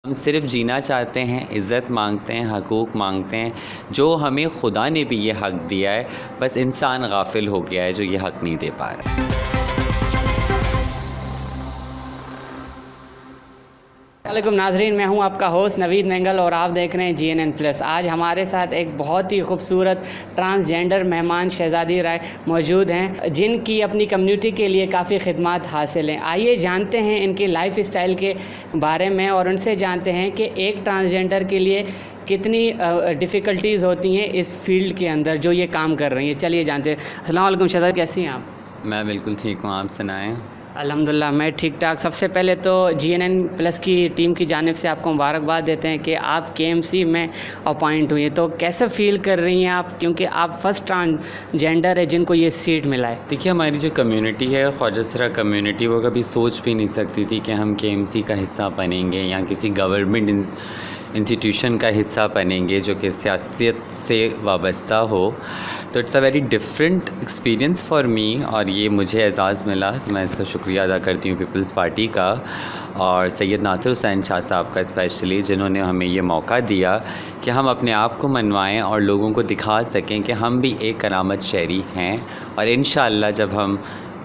हम सिर्फ जीना चाहते हैं, इज़्ज़त मांगते हैं, हकूक़ मांगते हैं, जो हमें खुदा ने भी ये हक़ दिया है, बस इंसान गाफिल हो गया है जो ये हक़ नहीं दे पा रहा। वालेकुम नाज़रीन, मैं हूं आपका होस्ट नवीद मेंगल और आप देख रहे हैं GNN प्लस। आज हमारे साथ एक बहुत ही खूबसूरत ट्रांसजेंडर मेहमान शहज़ादी राय मौजूद हैं, जिनकी अपनी कम्युनिटी के लिए काफ़ी खिदमत हासिल हैं। आइए जानते हैं इनकी लाइफ स्टाइल के बारे में और उनसे जानते हैं कि एक ट्रांसजेंडर के लिए कितनी डिफ़िकल्टीज़ होती हैं इस फील्ड के अंदर जो ये काम कर रही हैं। चलिए जानते हैं। अस्सलाम वालेकुम शहज़ादी, कैसी हैं आप? मैं बिल्कुल ठीक हूँ, आप सुनाएँ? अल्हम्दुलिल्लाह मैं ठीक ठाक। सबसे पहले तो GNN प्लस की टीम की जानिब से आपको मुबारकबाद देते हैं कि आप KMC में अपॉइंट हुई हैं। तो कैसे फ़ील कर रही हैं आप, क्योंकि आप फ़र्स्ट ट्रांसजेंडर है जिनको ये सीट मिला है? देखिए, हमारी जो कम्युनिटी है, ख्वाजा कम्युनिटी, वो कभी सोच भी नहीं सकती थी कि हम KMC का हिस्सा बनेंगे या किसी गवर्नमेंट इंस्टीट्यूशन का हिस्सा बनेंगे जो कि सियासत से वाबस्ता हो। तो it's a very different experience for me और ये मुझे एजाज़ मिला, तो मैं इसका शुक्रिया अदा करती हूँ पीपल्स पार्टी का और सैयद नासिर हुसैन शाह साहब का स्पेशली, जिन्होंने हमें ये मौका दिया कि हम अपने आप को मनवाएं और लोगों को दिखा सकें कि हम भी एक करामत शहरी हैं। और इंशाअल्लाह जब हम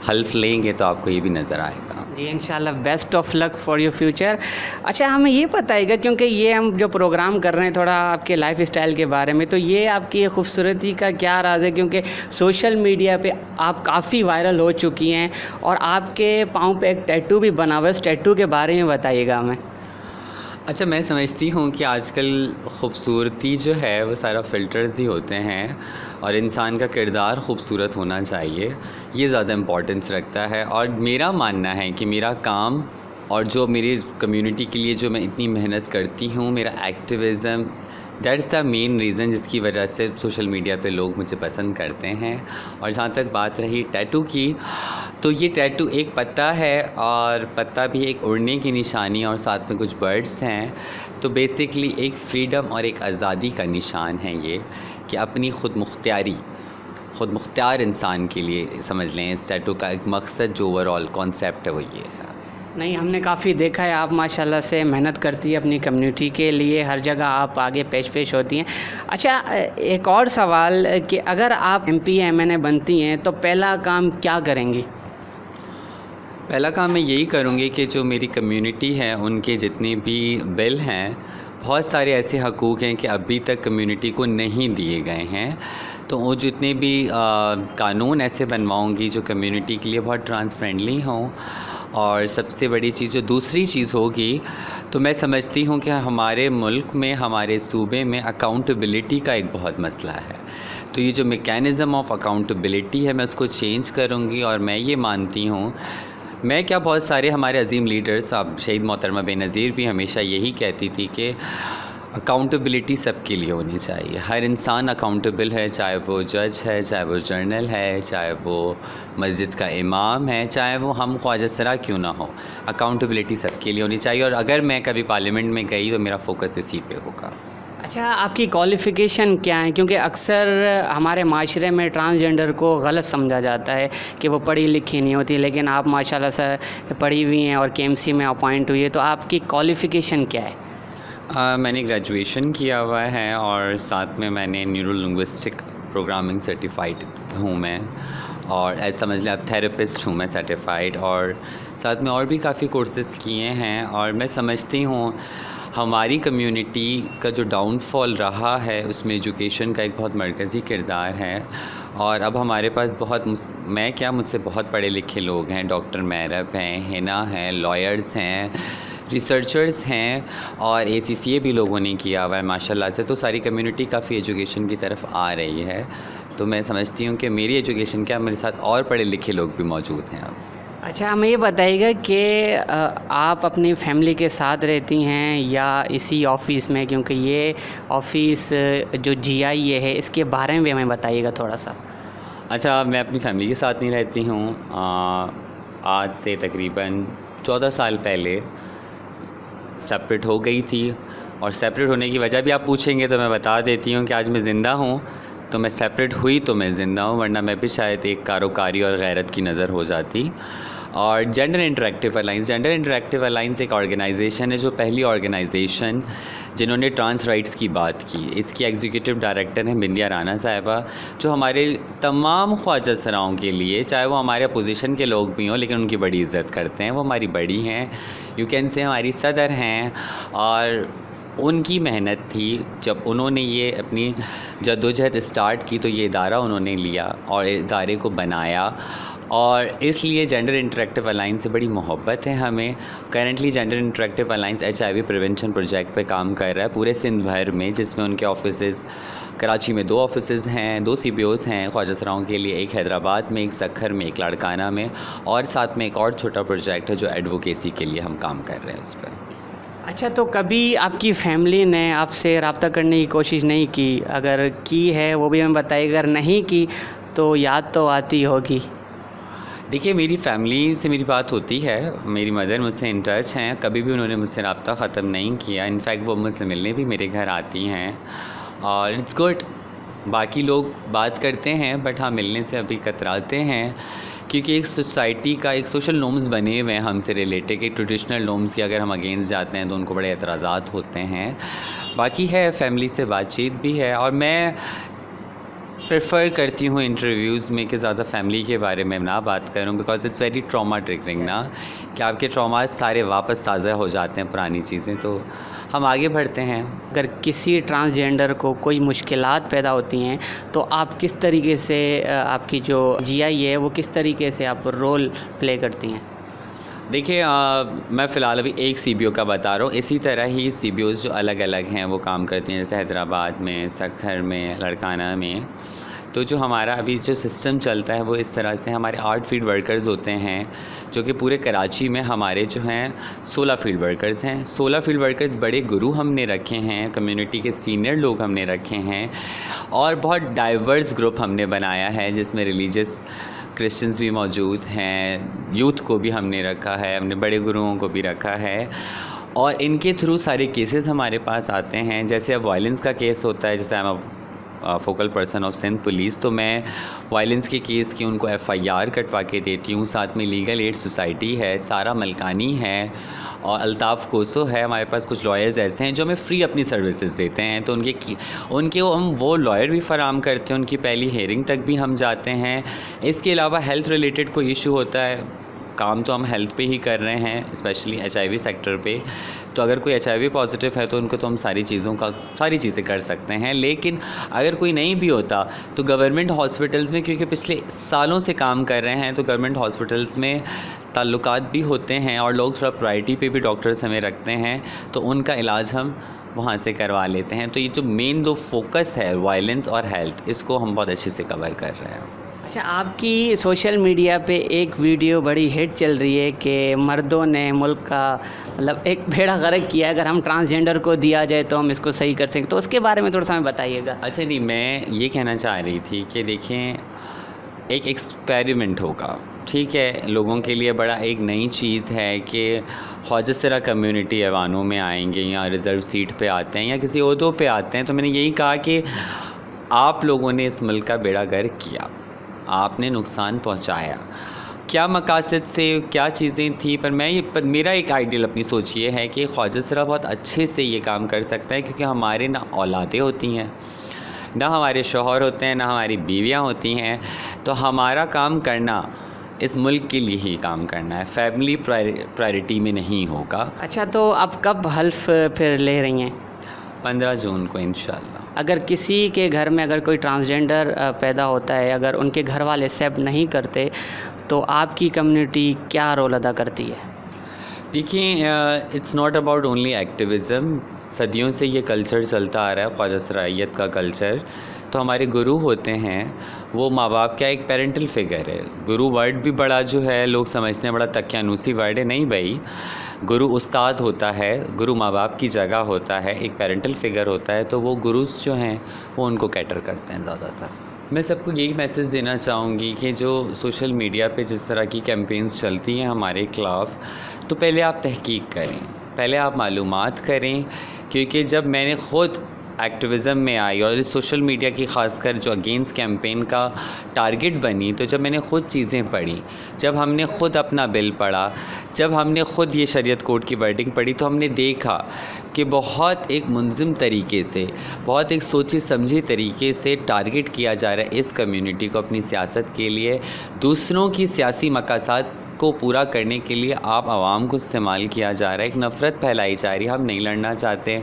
हल्फ लेंगे तो आपको ये भी नज़र आएगा। जी इंशाल्लाह, best of luck for your future. अच्छा, हमें ये बताइएगा, क्योंकि ये हम जो प्रोग्राम कर रहे हैं थोड़ा आपके लाइफ स्टाइल के बारे में, तो ये आपकी खूबसूरती का क्या राज है? क्योंकि सोशल मीडिया पे आप काफ़ी वायरल हो चुकी हैं और आपके पाँव पे एक टैटू भी बना हुआ है। उस टैटू के बारे में बताइएगा हमें। अच्छा, मैं समझती हूँ कि आजकल ख़ूबसूरती जो है वो सारा फ़िल्टर्स ही होते हैं और इंसान का किरदार ख़ूबसूरत होना चाहिए, ये ज़्यादा इम्पोर्टेंस रखता है। और मेरा मानना है कि मेरा काम और जो मेरी कम्युनिटी के लिए जो मैं इतनी मेहनत करती हूँ, मेरा activism, that's the main reason जिसकी वजह से सोशल मीडिया पे लोग मुझे पसंद करते हैं। और जहाँ तक बात रही टैटू की, तो ये टैटू एक पत्ता है और पत्ता भी एक उड़ने की निशानी और साथ में कुछ बर्ड्स हैं। तो बेसिकली एक फ्रीडम और एक आज़ादी का निशान है ये, कि अपनी ख़ुद मुख्तियार इंसान के लिए समझ लें इस टैटू का एक मकसद, जो ओवरऑल कॉन्सेप्ट है वो ये है। नहीं, हमने काफ़ी देखा है, आप माशाल्लाह से मेहनत करती है अपनी कम्युनिटी के लिए, हर जगह आप आगे पेश होती हैं। अच्छा, एक और सवाल कि अगर आप MP MNA बनती हैं तो पहला काम क्या करेंगी? पहला काम मैं यही करूँगी कि जो मेरी कम्युनिटी है उनके जितने भी बिल हैं, बहुत सारे ऐसे हकूक़ हैं कि अभी तक कम्युनिटी को नहीं दिए गए हैं, तो वो जितने भी कानून ऐसे बनवाऊँगी जो कम्युनिटी के लिए बहुत ट्रांसफ्रेंडली हों। और सबसे बड़ी चीज़ जो दूसरी चीज़ होगी, तो मैं समझती हूँ कि हमारे मुल्क में, हमारे सूबे में अकाउंटेबिलिटी का एक बहुत मसला है। तो ये जो मैकेनिज़्म ऑफ अकाउंटेबिलिटी है, मैं उसको चेंज करूँगी। और मैं ये मानती हूँ, मैं क्या, बहुत सारे हमारे अजीम लीडर्स, अब शहीद मोहतरमा बेनज़ीर भी हमेशा यही कहती थी कि अकाउंटेबिलिटी सबके लिए होनी चाहिए। हर इंसान अकाउंटेबल है, चाहे वो जज है, चाहे वो जर्नल है, चाहे वो मस्जिद का इमाम है, चाहे वो हम ख्वाजा सरा क्यों ना हो, अकाउंटेबिलिटी सबके लिए होनी चाहिए। और अगर मैं कभी पार्लियामेंट में गई तो मेरा फोकस इसी पे होगा। अच्छा, आपकी क्वालिफ़िकेशन क्या है? क्योंकि अक्सर हमारे माशरे में ट्रांसजेंडर को गलत समझा जाता है कि वो पढ़ी लिखी नहीं होती, लेकिन आप माशाल्लाह से पढ़ी हुई हैं और KMC में अपॉइंट हुई है, तो आपकी क्वालिफ़िकेशन क्या है? मैंने ग्रेजुएशन किया हुआ है और साथ में मैंने न्यूरो लिंग्विस्टिक प्रोग्रामिंग सर्टिफाइड हूँ मैं, और ऐसा समझ लें आप थेरेपिस्ट हूँ मैं सर्टिफाइड, और साथ में और भी काफ़ी कोर्सेज़ किए हैं। और मैं समझती हूँ हमारी कम्युनिटी का जो डाउनफॉल रहा है उसमें एजुकेशन का एक बहुत मरकज़ी किरदार है। और अब हमारे पास मैं क्या, मुझसे बहुत पढ़े लिखे लोग हैं, डॉक्टर मैरब हैं, हिना हैं, लॉयर्स हैं, रिसर्चर्स हैं और ACCA भी लोगों ने किया हुआ है माशाल्लाह से। तो सारी कम्युनिटी काफ़ी एजुकेशन की तरफ आ रही है। तो मैं समझती हूँ कि मेरी एजुकेशन क्या, मेरे साथ और पढ़े लिखे लोग भी मौजूद हैं अब। अच्छा, हमें ये बताइएगा कि आप अपनी फैमिली के साथ रहती हैं या इसी ऑफ़िस में, क्योंकि ये ऑफ़िस जो GIA है इसके बारे में भी हमें बताइएगा थोड़ा सा। अच्छा, मैं अपनी फैमिली के साथ नहीं रहती हूँ। आज से तकरीबन 14 साल पहले सेपरेट हो गई थी, और सेपरेट होने की वजह भी आप पूछेंगे तो मैं बता देती हूँ कि आज मैं ज़िंदा हूँ तो मैं सेपरेट हुई तो मैं ज़िंदा हूँ, वरना मैं भी शायद एक कारोकारी और गैरत की नज़र हो जाती। और जेंडर इंटरेक्टिव अलाइंस एक ऑर्गेनाइजेशन है जो पहली ऑर्गेनाइजेशन जिन्होंने ट्रांस राइट्स की बात की। इसकी एग्जीक्यूटिव डायरेक्टर हैं बिंदिया राना साहिबा, जो हमारे तमाम ख्वाजा सराओं के लिए, चाहे वो हमारे अपोजिशन के लोग भी हों, लेकिन उनकी बड़ी इज़्ज़त करते हैं। वो हमारी बड़ी हैं, यू कैन से हमारी सदर हैं, और उनकी मेहनत थी जब उन्होंने ये अपनी जद्दोजहद स्टार्ट की, तो ये इदारा उन्होंने लिया और इदारे को बनाया, और इसलिए जेंडर इंटरेक्टिव अलाइंस से बड़ी मोहब्बत है हमें। Currently gender interactive alliance HIV prevention project पे काम कर रहा है पूरे सिंध भर में, जिसमें उनके ऑफिसेज़ कराची में 2 ऑफिसेज़ हैं, 2 CBOs हैं ख्वाजा सराओं के लिए, एक हैदराबाद में, एक सक्खर में, एक लाड़काना में, और साथ में एक और छोटा प्रोजेक्ट है जो एडवोकेसी के लिए हम काम कर रहे हैं उस पर। अच्छा, तो कभी आपकी फैमिली ने आपसे रब्ता करने की कोशिश नहीं की? अगर की है वो भी हमें बताइए, अगर नहीं की तो याद तो आती होगी। देखिए, मेरी फ़ैमिली से मेरी बात होती है, मेरी मदर मुझसे इन टच हैं, कभी भी उन्होंने मुझसे रब्ता ख़त्म नहीं किया। इनफैक्ट वो मुझसे मिलने भी मेरे घर आती हैं, और इट्स गुड। बाकी लोग बात करते हैं, बट हाँ, मिलने से अभी कतराते हैं, क्योंकि एक सोसाइटी का एक सोशल नॉर्म्स बने हुए हैं हमसे रिलेटेड, कि ट्रेडिशनल नॉर्म्स के अगर हम अगेंस्ट जाते हैं तो उनको बड़े एतराज़ात होते हैं। बाकी है, फैमिली से बातचीत भी है, और मैं प्रेफर करती हूँ इंटरव्यूज़ में कि ज़्यादा फैमिली के बारे में ना बात करूँ, because it's very trauma triggering ना, कि आपके ट्रॉमास सारे वापस ताज़ा हो जाते हैं, पुरानी चीज़ें। तो हम आगे बढ़ते हैं। अगर किसी ट्रांसजेंडर को कोई मुश्किलात पैदा होती हैं तो आप किस तरीके से, आपकी जो GI है वो किस तरीके से आप रोल प्ले करती हैं? देखिए, मैं फ़िलहाल अभी एक CBO का बता रहा हूँ। इसी तरह ही CBOs जो अलग अलग हैं वो काम करती हैं, जैसे हैदराबाद में, सक्खर में, लड़काना में। तो जो हमारा अभी जो सिस्टम चलता है वो इस तरह से, हमारे 8 फील्ड वर्कर्स होते हैं, जो कि पूरे कराची में हमारे जो हैं 16 फील्ड वर्कर्स हैं। 16 फील्ड वर्कर्स बड़े गुरु हमने रखे हैं, कम्युनिटी के सीनियर लोग हमने रखे हैं, और बहुत डाइवर्स ग्रुप हमने बनाया है, जिसमें रिलीजियस क्रिश्चियंस भी मौजूद हैं, यूथ को भी हमने रखा है, हमने बड़े गुरुओं को भी रखा है, और इनके थ्रू सारे केसेस हमारे पास आते हैं। जैसे अब वायलेंस का केस होता है, जैसे हम focal person of Sindh police, तो मैं वायलेंस के केस की उनको FIR कटवा के देती हूँ। साथ में लीगल एड सोसाइटी है, सारा मलकानी है, और अल्ताफ़ कोसो है। हमारे पास कुछ लॉयर्स ऐसे हैं जो हमें फ्री अपनी सर्विसेज देते हैं, तो उनके हम वो लॉयर भी फ़राम करते हैं, उनकी पहली हेयरिंग तक भी हम जाते हैं। इसके अलावा हेल्थ रिलेटेड कोई इशू होता है, काम तो हम हेल्थ पे ही कर रहे हैं, स्पेशली HIV सेक्टर पे। तो अगर कोई HIV पॉजिटिव है तो उनको तो हम सारी चीज़ें कर सकते हैं। लेकिन अगर कोई नहीं भी होता तो गवर्नमेंट हॉस्पिटल्स में, क्योंकि पिछले सालों से काम कर रहे हैं, तो गवर्नमेंट हॉस्पिटल्स में ताल्लुकात भी होते हैं, और लोग थोड़ा प्रायोरिटी पे भी डॉक्टर्स हमें रखते हैं, तो उनका इलाज हम वहाँ से करवा लेते हैं। तो ये जो मेन 2 फोकस है, वायलेंस और हेल्थ, इसको हम बहुत अच्छे से कवर कर रहे हैं। अच्छा, आपकी सोशल मीडिया पे एक वीडियो बड़ी हिट चल रही है कि मर्दों ने मुल्क का मतलब एक बेड़ा गर्क किया, अगर हम ट्रांसजेंडर को दिया जाए तो हम इसको सही कर सकें, तो उसके बारे में थोड़ा सा हमें बताइएगा। अच्छा, नहीं, मैं ये कहना चाह रही थी कि देखें, एक एक्सपेरिमेंट होगा, ठीक है, लोगों के लिए बड़ा एक नई चीज़ है कि ख्वाजा सरा कम्युनिटी ऐवानों में आएंगे, या रिज़र्व सीट पे आते हैं, या किसी ओहदों पे आते हैं। तो मैंने यही कहा कि आप लोगों ने इस मुल्क का बेड़ा गर्क किया, आपने नुकसान पहुंचाया, क्या मकासद से, क्या चीज़ें थी, पर मेरा एक आइडियल अपनी सोच ये है कि ख्वाजा सरा बहुत अच्छे से ये काम कर सकता है, क्योंकि हमारे ना औलादें होती हैं, ना हमारे शौहर होते हैं, ना हमारी बीवियां होती हैं। तो हमारा काम करना इस मुल्क के लिए ही काम करना है, फैमिली प्रायोरिटी में नहीं होगा। अच्छा, तो आप कब हल्फ फिर ले रही हैं? 15 जून को इंशाल्लाह। अगर किसी के घर में अगर कोई ट्रांसजेंडर पैदा होता है, अगर उनके घर वाले एक्सेप्ट नहीं करते, तो आपकी कम्युनिटी क्या रोल अदा करती है? देखिए, it's not about only activism. सदियों से ये कल्चर चलता आ रहा है, ख्वाजा सराइयत का कल्चर। तो हमारे गुरु होते हैं, वो माँ बाप का एक पेरेंटल फिगर है। गुरु वर्ड भी बड़ा जो है लोग समझते हैं बड़ा तकियानूसी वर्ड है, नहीं भाई। गुरु उस्ताद होता है, गुरु माँ बाप की जगह होता है, एक पेरेंटल फिगर होता है, तो वो गुरुस जो हैं वो उनको कैटर करते हैं ज़्यादातर। मैं सबको यही मैसेज देना चाहूँगी कि जो सोशल मीडिया पे जिस तरह की कैंपेन्स चलती हैं हमारे खिलाफ़, तो पहले आप तहकीक करें, पहले आप मालूमात करें, क्योंकि जब मैंने ख़ुद एक्टिविज़म में आई और इस सोशल मीडिया की ख़ासकर जो अगेंस्ट कैंपेन का टारगेट बनी, तो जब मैंने ख़ुद चीज़ें पढ़ी, जब हमने ख़ुद अपना बिल पढ़ा, जब हमने ख़ुद ये शरीयत कोर्ट की वर्डिंग पढ़ी, तो हमने देखा कि बहुत एक मुनज़्ज़म तरीके से, बहुत एक सोची समझी तरीके से टारगेट किया जा रहा है इस कम्युनिटी को अपनी सियासत के लिए, दूसरों की सियासी मकासद को पूरा करने के लिए आप आवाम को इस्तेमाल किया जा रहा है। एक नफ़रत फैलाई जा रही है। हम नहीं लड़ना चाहते,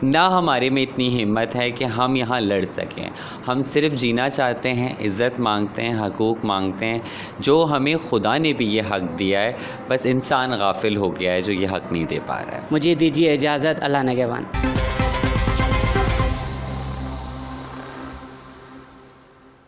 ना हमारे में इतनी हिम्मत है कि हम यहाँ लड़ सकें। हम सिर्फ़ जीना चाहते हैं, इज़्ज़त मांगते हैं, हकूक़ मांगते हैं, जो हमें खुदा ने भी ये हक़ दिया है, बस इंसान गाफिल हो गया है जो ये हक़ नहीं दे पा रहा है। मुझे दीजिए इजाज़त, अल्लाह निगहबान।